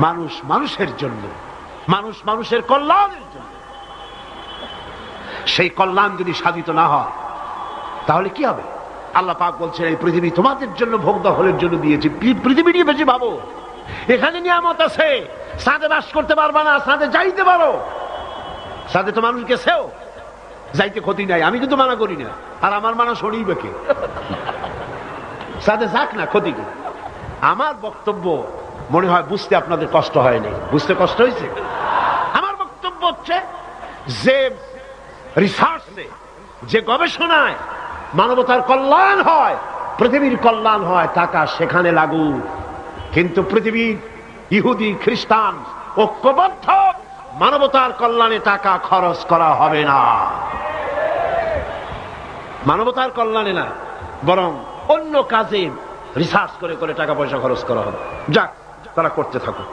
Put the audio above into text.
মানুষ মানুষের জন্য, মানুষ মানুষের কল্যাণের জন্য। সেই কল্যাণ যদি সাধিত না হয় তাহলে কি হবে? আল্লাহ পাক বলছেন এই পৃথিবী তোমাদের জন্য ভোগ দখলের জন্য দিয়েছি। পৃথিবী নিয়ে বেশি ভাবো, এখানে নিয়ামত আছে, সাথে বাস করতে পারবা না, সাথে যাইতে পারো, সাথে তো মানুষ গেছেও, যাইতে ক্ষতি নাই, আমি কিন্তু মানা করি না, আর আমার মানা শোনেই বেকে, সাথে যাক না, ক্ষতি কি? আমার বক্তব্য মনে হয় বুঝতে আপনাদের কষ্ট হয়নি, বুঝতে কষ্ট হয়েছে? আমার বক্তব্য হচ্ছে যে রিসার্চে, যে গবেষণায় মানবতার কল্যাণ হয়, পৃথিবীর কল্যাণ হয়, টাকা সেখানে লাগুক, কিন্তু পৃথিবীর ইহুদি খ্রিস্টান ঐক্যবদ্ধ মানবতার কল্যাণে টাকা খরচ করা হবে না। মানবতার কল্যাণে না, বরং অন্য কাজে রিসার্চ করে করে টাকা পয়সা খরচ করা হবে। যাক, তারা করতে থাকুক।